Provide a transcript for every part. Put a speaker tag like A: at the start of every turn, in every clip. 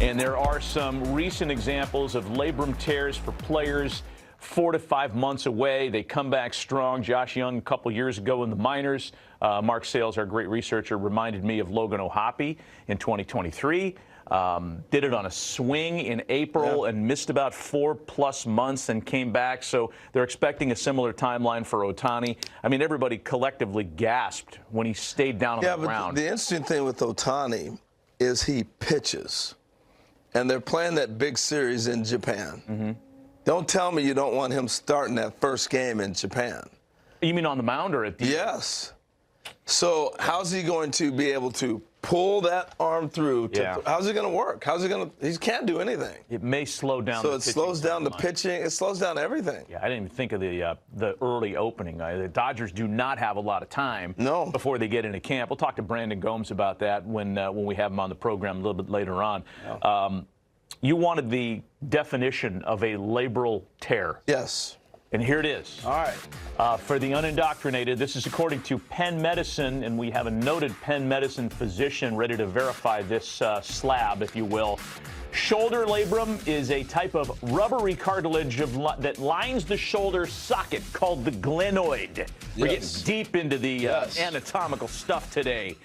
A: And there are some recent examples of labrum tears for players 4 to 5 months away. They come back strong. Josh Young, a couple years ago in the minors. Mark Sales, our great researcher, reminded me of Logan O'Hoppe in 2023. Did it on a swing in April and missed about 4+ months and came back. So they're expecting a similar timeline for Ohtani. I mean, everybody collectively gasped when he stayed down on the ground.
B: The interesting thing with Ohtani is he pitches. And they're playing that big series in Japan. Don't tell me you don't want him starting that first game in Japan.
A: You mean on the mound or at the...
B: Yes. So how's he going to be able to pull that arm through? How's it going to work? How's it going to... He can't do anything.
A: It may slow down
B: the pitching. So it slows down the pitching. It slows down everything.
A: Yeah, I didn't even think of the early opening. The Dodgers do not have a lot of time before they get into camp. We'll talk to Brandon Gomes about that when we have him on the program a little bit later on. You wanted the definition of a labral tear.
B: Yes.
A: And here it is.
B: All right.
A: For the unindoctrinated, this is according to Penn Medicine, and we have a noted Penn Medicine physician ready to verify this slab, if you will. Shoulder labrum is a type of rubbery cartilage that lines the shoulder socket called the glenoid. We're getting deep into the anatomical stuff today.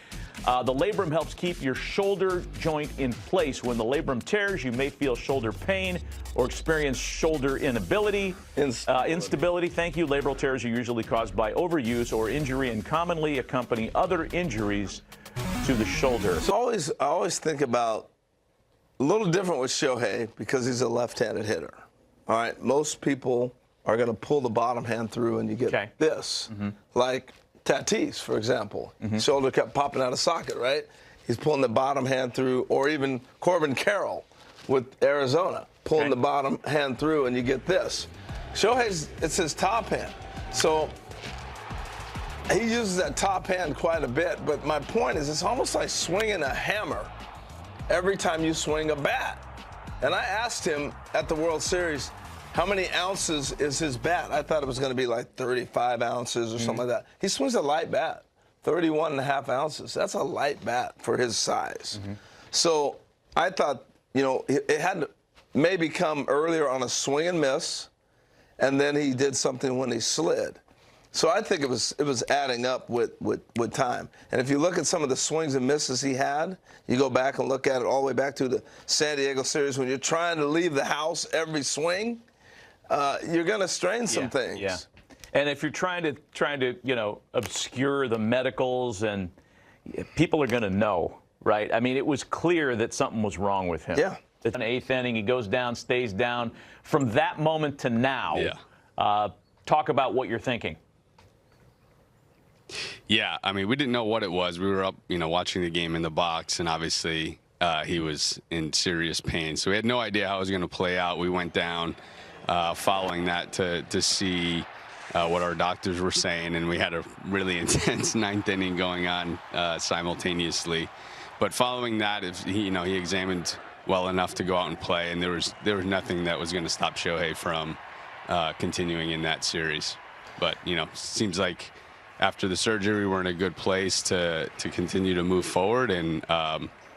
A: The labrum helps keep your shoulder joint in place. When the labrum tears, you may feel shoulder pain or experience shoulder instability. Thank you. Labral tears are usually caused by overuse or injury and commonly accompany other injuries to the shoulder.
B: So I always think about a little different with Shohei because he's a left-handed hitter. All right, most people are going to pull the bottom hand through and you get this. Like Tatis, for example. Shoulder kept popping out of socket, right? He's pulling the bottom hand through, or even Corbin Carroll with Arizona, pulling the bottom hand through, and you get this. Shohei's, it's his top hand. So he uses that top hand quite a bit, but my point is it's almost like swinging a hammer every time you swing a bat. And I asked him at the World Series, how many ounces is his bat? I thought it was going to be like 35 ounces or something like that. He swings a light bat, 31.5 ounces. That's a light bat for his size. So I thought, you know, it had to maybe come earlier on a swing and miss, and then he did something when he slid. So I think it was adding up with time. And if you look at some of the swings and misses he had, you go back and look at it all the way back to the San Diego series when you're trying to leave the house every swing. You're going to strain some things.
A: Yeah. And if you're trying to, you know, obscure the medicals, and people are going to know, right? I mean, it was clear that something was wrong with him.
B: Yeah.
A: In the 8th inning, he goes down, stays down. From that moment to now, talk about what you're thinking.
C: Yeah, I mean, we didn't know what it was. We were up, you know, watching the game in the box, and obviously he was in serious pain. So we had no idea how it was going to play out. We went down following that to see what our doctors were saying, and we had a really intense 9th inning going on simultaneously. But following that, he examined well enough to go out and play, and there was nothing that was going to stop Shohei from continuing in that series. But, you know, seems like after the surgery, we're in a good place to continue to move forward, and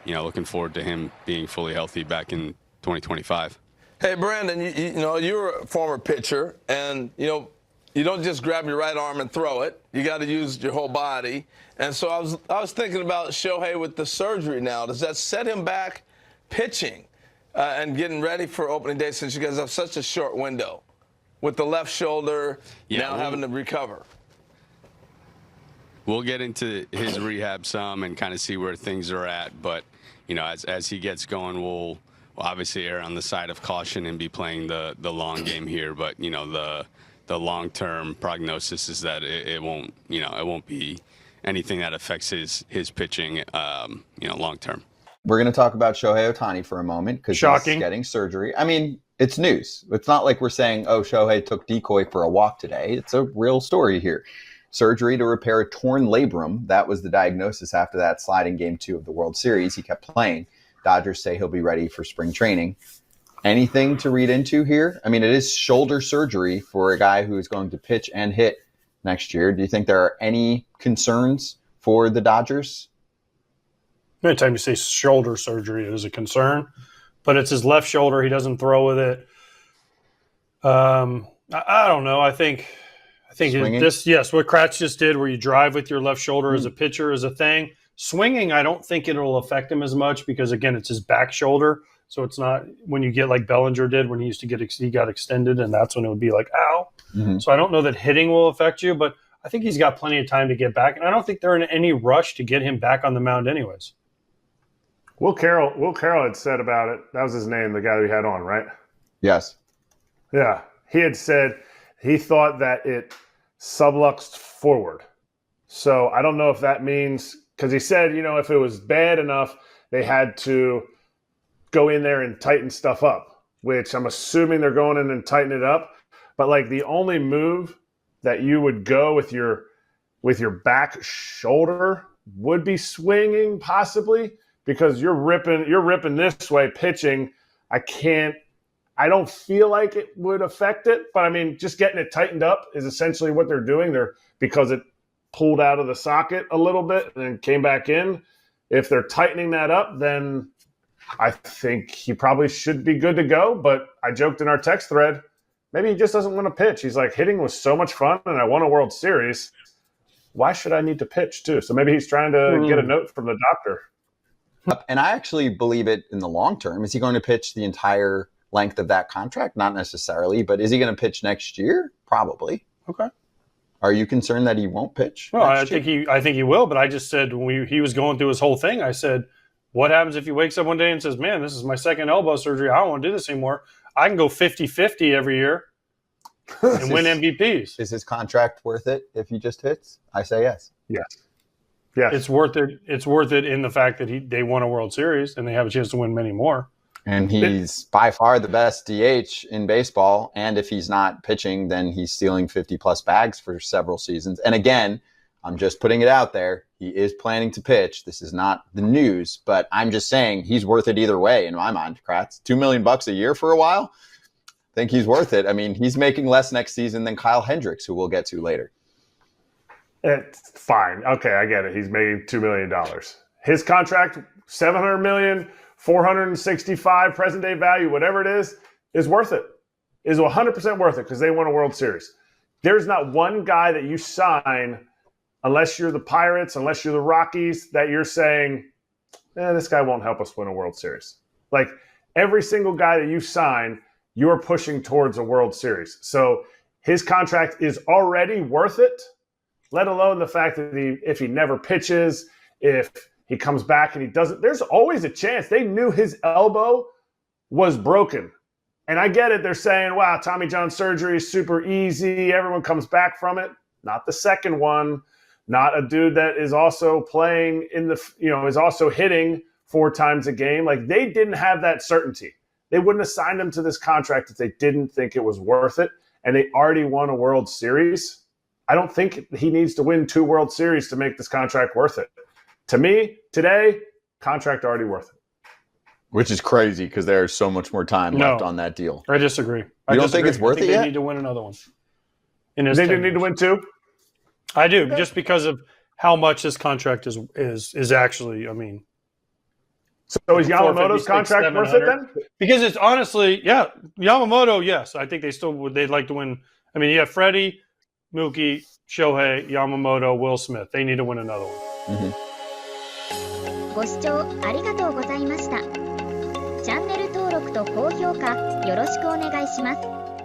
C: you know, looking forward to him being fully healthy back in 2025.
B: Hey, Brandon, you know, you're a former pitcher, and, you know, you don't just grab your right arm and throw it. You got to use your whole body. And so I was thinking about Shohei with the surgery now. Does that set him back pitching and getting ready for opening day, since you guys have such a short window with the left shoulder now having to recover?
C: We'll get into his rehab some and kind of see where things are at. But, you know, as he gets going, we'll obviously err on the side of caution and be playing the long game here. But, you know, the long-term prognosis is that it won't be anything that affects his pitching, you know, long-term.
D: We're going to talk about Shohei Ohtani for a moment because he's getting surgery. I mean, it's news. It's not like we're saying, oh, Shohei took decoy for a walk today. It's a real story here. Surgery to repair a torn labrum. That was the diagnosis after that slide in Game 2 of the World Series. He kept playing. Dodgers say he'll be ready for spring training. Anything to read into here? I mean, it is shoulder surgery for a guy who is going to pitch and hit next year. Do you think there are any concerns for the Dodgers?
E: Anytime you say shoulder surgery, it is a concern. but it's his left shoulder. He doesn't throw with it. I don't know. I think this, yes, what Kratz just did, where you drive with your left shoulder as a pitcher, is a thing. Swinging, I don't think it'll affect him as much because, again, it's his back shoulder. So it's not when you get like Bellinger did when he used to he got extended, and that's when it would be like, ow. Mm-hmm. So I don't know that hitting will affect you, but I think he's got plenty of time to get back. And I don't think they're in any rush to get him back on the mound anyways.
F: Will Carroll had said about it. That was his name, the guy we had on, right?
D: Yes.
F: Yeah. He had said he thought that it subluxed forward. So I don't know if that means, because he said, if it was bad enough, they had to go in there and tighten stuff up, which I'm assuming they're going in and tighten it up. But like the only move that you would go with your back shoulder would be swinging, possibly, because you're ripping this way, pitching. I don't feel like it would affect it, but I mean, just getting it tightened up is essentially what they're doing. Because it pulled out of the socket a little bit and then came back in. If they're tightening that up, then I think he probably should be good to go. But I joked in our text thread, maybe he just doesn't want to pitch. He's like, hitting was so much fun and I won a World Series. Why should I need to pitch too? So maybe he's trying to get a note from the doctor.
D: And I actually believe it in the long term. Is he going to pitch the entire length of that contract? Not necessarily, but is he going to pitch next year? Probably.
E: Okay.
D: Are you concerned that he won't pitch?
E: No, I think he will, but I just said when he was going through his whole thing, I said, what happens if he wakes up one day and says, man, this is my second elbow surgery. I don't want to do this anymore. I can go 50-50 every year and win MVPs.
D: Is his contract worth it if he just hits? I say yes.
F: Yes. Yes.
E: It's worth it. It's worth it in the fact that they won a World Series and they have a chance to win many more.
D: And he's by far the best DH in baseball. And if he's not pitching, then he's stealing 50-plus bags for several seasons. And again, I'm just putting it out there. He is planning to pitch. This is not the news, but I'm just saying he's worth it either way in my mind, Kratz. $2 million a year for a while? I think he's worth it. I mean, he's making less next season than Kyle Hendricks, who we'll get to later.
F: It's fine. Okay, I get it. He's making $2 million. His contract, $700 million, 465 present day value, whatever it is worth it. Is 100% worth it because they won a World Series. There's not one guy that you sign, unless you're the Pirates, unless you're the Rockies, that you're saying, this guy won't help us win a World Series. Like every single guy that you sign, you're pushing towards a World Series. So his contract is already worth it, let alone the fact that if he never pitches, if he comes back and he doesn't, there's always a chance. They knew his elbow was broken. And I get it. They're saying, wow, Tommy John surgery is super easy. Everyone comes back from it. Not the second one. Not a dude that is also playing is also hitting 4 times a game. Like they didn't have that certainty. They wouldn't have signed him to this contract if they didn't think it was worth it. And they already won a World Series. I don't think he needs to win 2 World Series to make this contract worth it. To me, today, contract already worth it.
D: Which is crazy because there's so much more time left on that deal.
E: I disagree.
D: You don't think it's worth it yet?
E: They need to win another one.
F: They didn't need to win 2?
E: I do, just because of how much this contract is actually, I mean.
F: So is Yamamoto's contract worth it then?
E: Because it's honestly, Yamamoto, yes. I think they'd like to win. I mean, you have Freddie, Mookie, Shohei, Yamamoto, Will Smith. They need to win another one.
D: Mm-hmm.
G: ご視聴ありがとうございました。チャンネル登録と高評価よろしくお願いします。